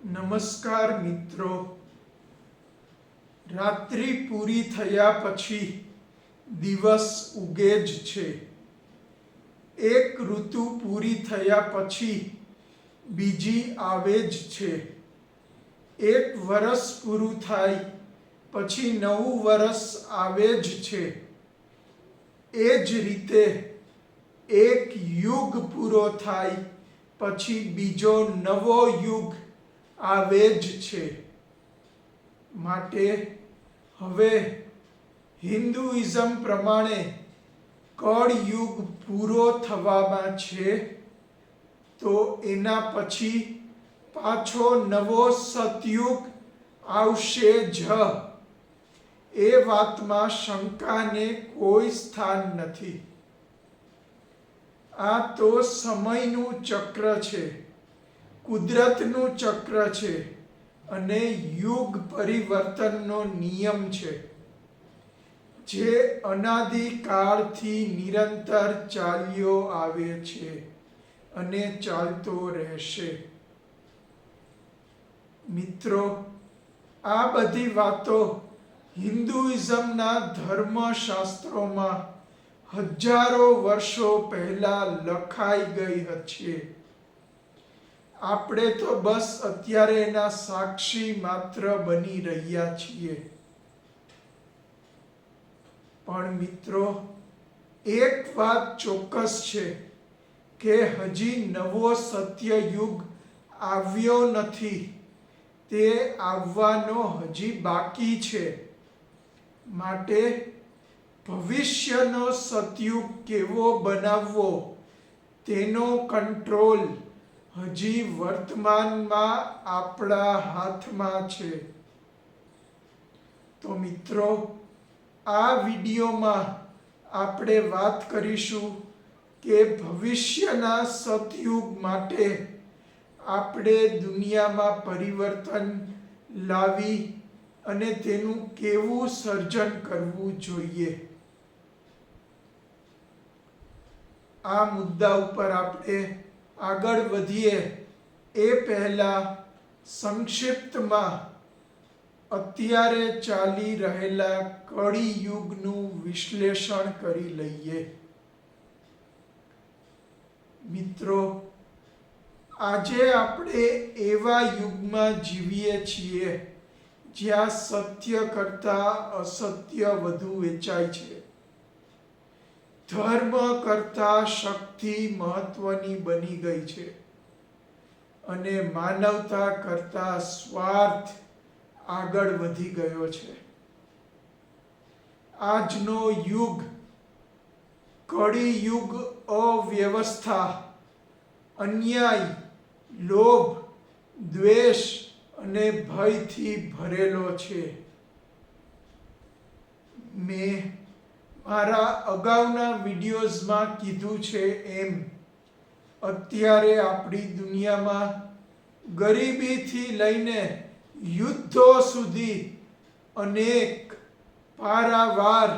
નમસ્કાર મિત્રો, રાત્રિ પૂરી થયા પછી દિવસ ઉગે જ છે. એક ઋતુ પૂરી થયા પછી બીજી આવે જ છે. એક વરસ પૂરું થાય પછી નવું વરસ આવે જ છે. એ જ રીતે એક યુગ પૂરો થાય પછી બીજો નવો યુગ આવે જ છે. માટે હવે હિન્દુઇઝમ પ્રમાણે કળયુગ પૂરો થવામાં છે, તો એના પછી પાછો નવો સતયુગ આવશે જ. એ વાતમાં શંકાને કોઈ સ્થાન નથી. આ તો સમયનું ચક્ર છે, કુદરતનું ચક્ર છે અને યુગ પરિવર્તનનો નિયમ છે, જે અનાદિકાળથી નિરંતર ચાલ્યો આવે છે અને ચાલતો રહેશે. મિત્રો, આ બધી વાતો હિન્દુઇઝમના ધર્મશાસ્ત્રોમાં હજારો વર્ષો પહેલા લખાઈ ગઈ છે. આપણે તો બસ અત્યારે એના સાક્ષી માત્ર બની રહ્યા છીએ. પણ મિત્રો, એક વાત ચોક્કસ છે કે હજી નવો સત્યયુગ આવ્યો નથી. તે આવવાનો હજી બાકી છે. માટે ભવિષ્યનો સતયુગ કેવો બનાવવો તેનો કંટ્રોલ હજી વર્તમાનમાં આપણા હાથમાં છે. તો મિત્રો, આ વિડીયોમાં આપણે વાત કરીશું કે ભવિષ્યના સતયુગ માટે આપણે દુનિયામાં પરિવર્તન લાવી અને તેનું કેવું સર્જન કરવું જોઈએ. આ મુદ્દા ઉપર આપણે આગળ વધીએ એ પહેલાં સંક્ષિપ્તમાં અત્યારે ચાલી રહેલા કળિયુગનું વિશ્લેષણ કરી લઈએ. મિત્રો, આજે આપણે એવા યુગમાં જીવીએ છીએ જ્યાં સત્ય કરતાં અસત્ય વધુ વેચાય છે. ધર્મ કરતાં શક્તિ મહત્વની બની ગઈ છે અને માનવતા કરતાં સ્વાર્થ આગળ વધી ગયો છે. આજનો યુગ કળિયુગ અવ્યવસ્થા, અન્યાય, લોભ, દ્વેષ અને ભયથી ભરેલો છે. મેં મારા અગાઉના વિડીયોઝમાં કીધું છે એમ, અત્યારે આપણી દુનિયામાં ગરીબીથી લઈને યુદ્ધો સુધી અનેક પારાવાર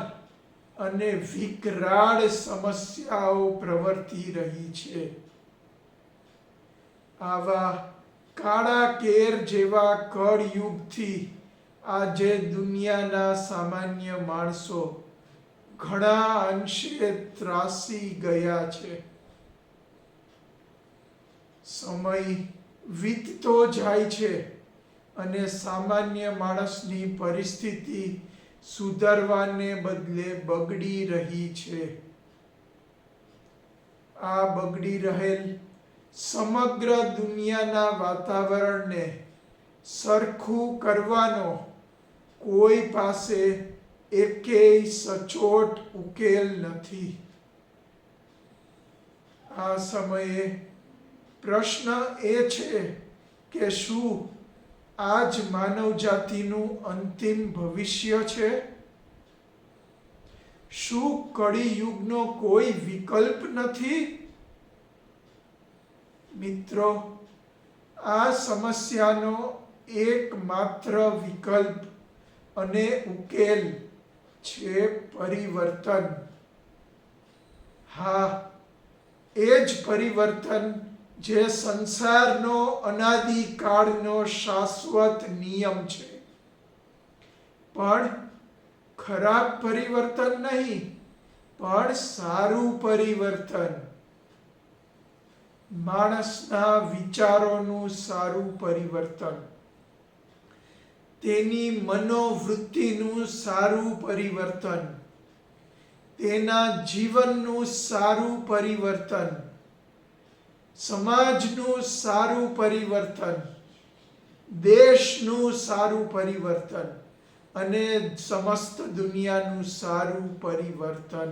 અને વિકરાળ સમસ્યાઓ પ્રવર્તી રહી છે. આવા કાળા કેર જેવા કળયુગથી આજે દુનિયાના સામાન્ય માણસો ઘણા અંશે ત્રાસી ગયા છે. સમય વીતતો જાય છે અને સામાન્ય માણસની પરિસ્થિતિ સુધરવાને બદલે બગડી રહી છે. આ બગડી રહેલ સમગ્ર દુનિયાના વાતાવરણને સરખું કરવાનો કોઈ પાસે એકેય સચોટ ઉકેલ નથી. આ સમયે પ્રશ્ન એ છે કે શું આ જ માનવજાતિનું અંતિમ ભવિષ્ય છે? શું કળિયુગનો કોઈ વિકલ્પ નથી? મિત્રો, આ સમસ્યાનો એકમાત્ર વિકલ્પ અને ઉકેલ છે પરિવર્તન. હા, એ જ પરિવર્તન જે સંસારનો અનાદિકાળનો શાશ્વત નિયમ છે. પણ ખરાબ પરિવર્તન નહીં, પણ સારું પરિવર્તન. માણસના વિચારોનું સારું પરિવર્તન, તેની મનોવૃત્તિનું સારું પરિવર્તન, તેના જીવનનું સારું પરિવર્તન, સમાજનું સારું પરિવર્તન, દેશનું સારું પરિવર્તન અને સમસ્ત દુનિયાનું સારું પરિવર્તન.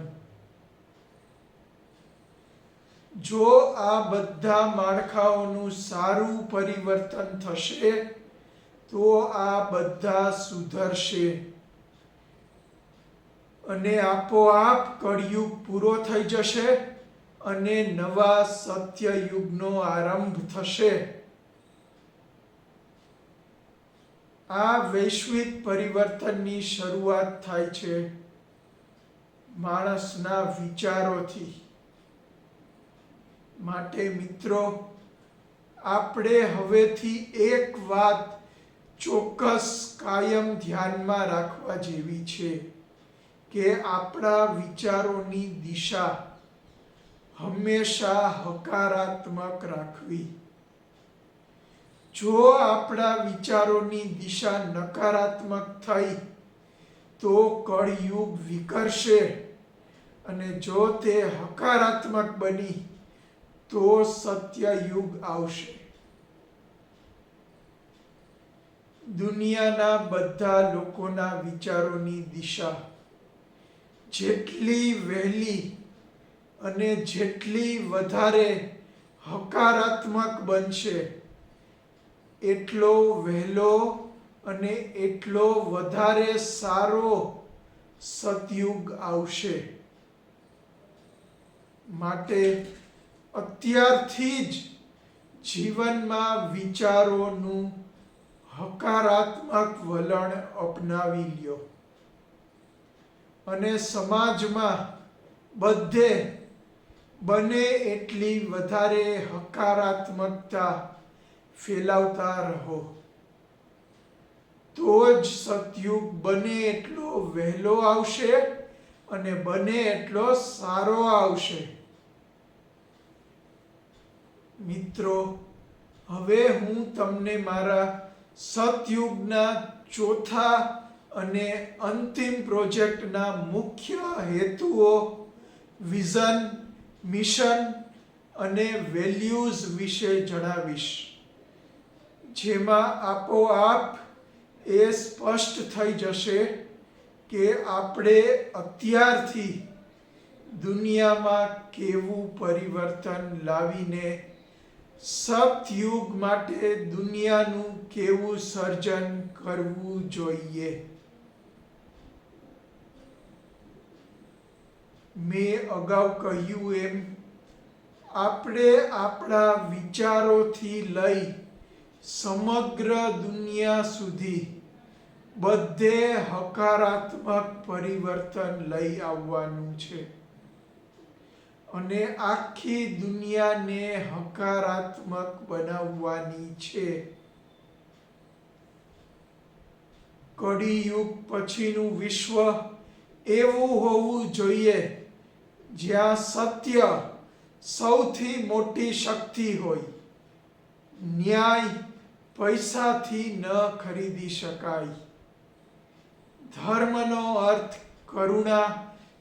જો આ બધા માળખાઓનું સારું પરિવર્તન થશે તો આ બધા સુધરશે અને આપોઆપ કળિયુગ પૂરો થઈ જશે અને નવા સત્યયુગનો આરંભ થશે. આ વૈશ્વિક પરિવર્તનની શરૂઆત થાય છે માણસના વિચારોથી. માટે મિત્રો, આપણે હવેથી એક વાત ચોક્કસ કાયમ ધ્યાનમાં રાખવા જેવી છે કે આપણા વિચારોની દિશા હંમેશા હકારાત્મક રાખવી. જો આપણા વિચારોની દિશા નકારાત્મક થઈ તો કળયુગ વિકરશે અને જો તે હકારાત્મક બની તો સત્યયુગ આવશે. દુનિયાના બધા લોકોના વિચારોની દિશા જેટલી વહેલી અને જેટલી વધારે હકારાત્મક બનશે એટલો વહેલો અને એટલો વધારે સારો સતયુગ આવશે. માટે અત્યારથી જ જીવનમાં વિચારોનું હકારાત્મક વલણ અપનાવી લ્યો અને સમાજમાં બધે બને એટલી વધારે હકારાત્મકતા ફેલાવતા રહો. તો જ સતયુગ બને એટલો વહેલો આવશે અને બને એટલો સારો આવશે. મિત્રો, હવે હું તમને મારા સતયુગના ચોથા અને અંતિમ પ્રોજેક્ટના મુખ્ય હેતુઓ, વિઝન, મિશન અને વેલ્યુઝ વિશે જણાવીશ, જેમાં આપોઆપ એ સ્પષ્ટ થઈ જશે કે આપણે અત્યારથી દુનિયામાં કેવું પરિવર્તન લાવીને સતયુગ માટે દુનિયાનું કેવું સર્જન કરવું જોઈએ. મેં અગાઉ કહ્યું એમ, આપણે આપણા વિચારોથી લઈ સમગ્ર દુનિયા સુધી બધે હકારાત્મક પરિવર્તન લઈ આવવાનું છે અને આખી દુનિયાને હકારાત્મક બનાવવાની છે. કળિયુગ પછીનું વિશ્વ એવું હોવું જોઈએ જ્યાં સત્ય સૌથી મોટી શક્તિ હોય, ન્યાય પૈસાથી ન ખરીદી શકાય, ધર્મનો અર્થ કરુણા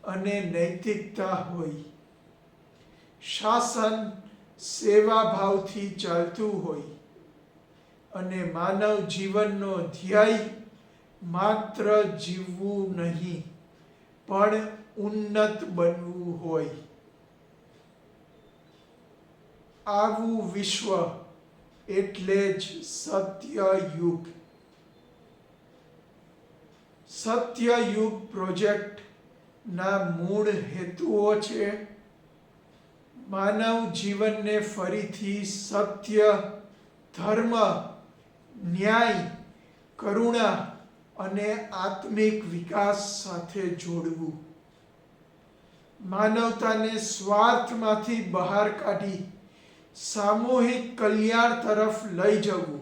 અને નૈતિકતા હોય, શાસન સેવાભાવથી ચાલતું હોય અને માનવ જીવનનો ધ્યેય માત્ર જીવવું નહીં પણ ઉન્નત બનવું હોય. આવું વિશ્વ એટલે જ સત્યયુગ. સત્યયુગ પ્રોજેક્ટના મૂળ હેતુઓ છે: માનવ જીવનને ફરીથી સત્ય, ધર્મ, ન્યાય, કરુણા અને આત્મિક વિકાસ સાથે જોડવું, માનવતાને સ્વાર્થમાંથી બહાર કાઢી સામૂહિક કલ્યાણ તરફ લઈ જવું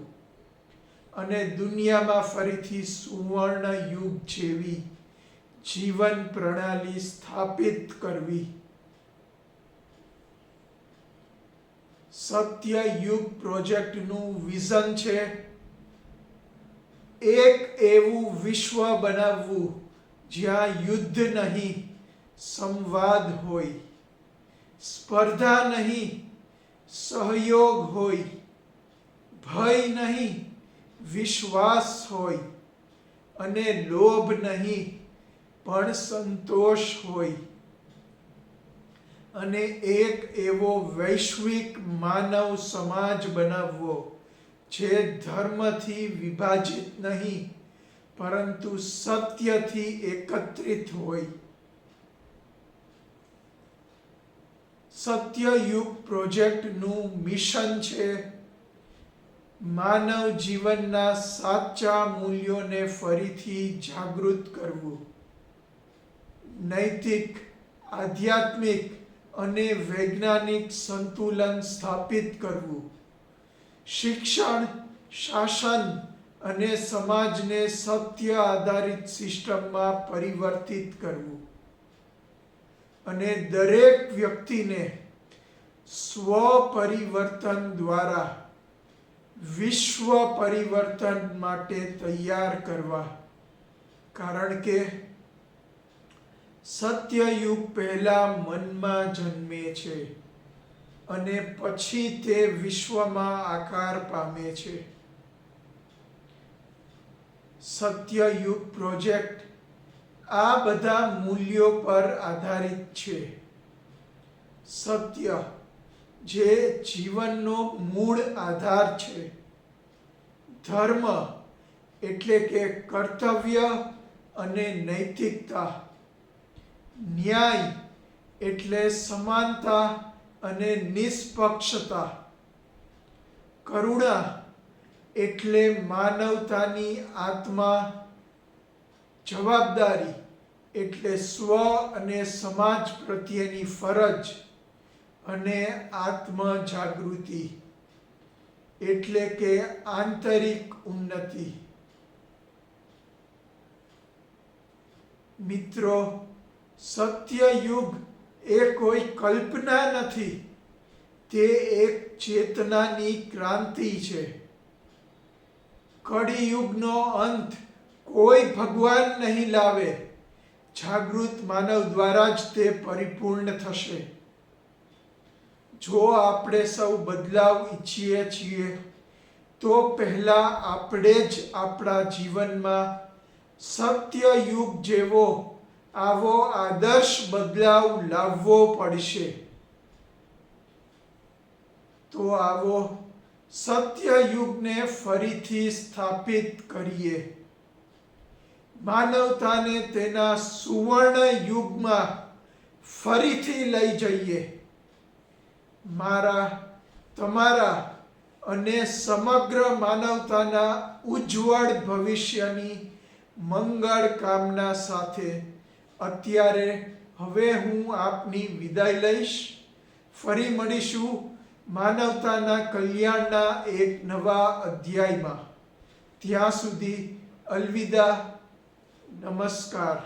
અને દુનિયામાં ફરીથી સુવર્ણ યુગ જેવી જીવન પ્રણાલી સ્થાપિત કરવી. સત્ય યુગ પ્રોજેક્ટનું વિઝન છે એક એવું વિશ્વ બનાવવું જ્યાં યુદ્ધ નહીં, સંવાદ હોય, સ્પર્ધા નહીં, સહયોગ હોય, ભય નહીં, વિશ્વાસ હોય, અને લોભ નહીં પણ સંતોષ હોય. અને એક એવો વૈશ્વિક માનવ સમાજ બનાવવો જે ધર્મથી વિભાજિત નહીં પરંતુ સત્યથી એકત્રિત હોય. સત્યયુગ પ્રોજેક્ટનું મિશન છે માનવ જીવનના સાચા મૂલ્યોને ફરીથી જાગૃત કરવું, નૈતિક, આધ્યાત્મિક અને વૈજ્ઞાનિક સંતુલન સ્થાપિત કરવું, શિક્ષણ, શાસન અને સમાજને સત્ય આધારિત સિસ્ટમમાં પરિવર્તિત કરવું અને દરેક વ્યક્તિને સ્વ પરિવર્તન દ્વારા વિશ્વ પરિવર્તન માટે તૈયાર કરવા. કારણ કે સત્યયુગ પહેલા મનમાં જન્મે છે અને પછી તે વિશ્વમાં આકાર પામે છે. સત્યયુગ પ્રોજેક્ટ આ બધા મૂલ્યો પર આધારિત છે. સત્ય જે જીવનનો મૂળ આધાર છે, ધર્મ એટલે કે કર્તવ્ય અને નૈતિકતા, ન્યાય એટલે સમાનતા અને નિષ્પક્ષતા, કરુણા એટલે માનવતાની આત્મા, જવાબદારી એટલે સ્વ અને સમાજ પ્રત્યેની ફરજ, અને આત્મ જાગૃતિ એટલે કે આંતરિક ઉન્નતિ. મિત્રો, સત્યયુગ એ કોઈ કલ્પના નથી, તે એક ચેતનાની ક્રાંતિ છે. કળિયુગનો અંત કોઈ ભગવાન નહીં લાવે, જાગૃત માનવ દ્વારા જ તે પરિપૂર્ણ થશે. જો આપણે સૌ બદલાવ ઈચ્છીએ છીએ તો પહેલા આપણે જ આપણા જીવનમાં સત્યયુગ જેવો આવો આદર્શ બદલાવ લાવવો પડશે. તો આવો સત્યયુગને ફરીથી સ્થાપિત કરીએ, માનવતાને તેના સુવર્ણ યુગમાં ફરીથી લઈ જઈએ. મારા, તમારા અને સમગ્ર માનવતાના ઉજ્જવળ ભવિષ્યની મંગળ કામના સાથે અત્યારે હવે હું આપની વિદાય લઈશ. ફરી મળીશું માનવતાના કલ્યાણના એક નવા અધ્યાયમાં. ત્યાં સુધી અલવિદા, નમસ્કાર.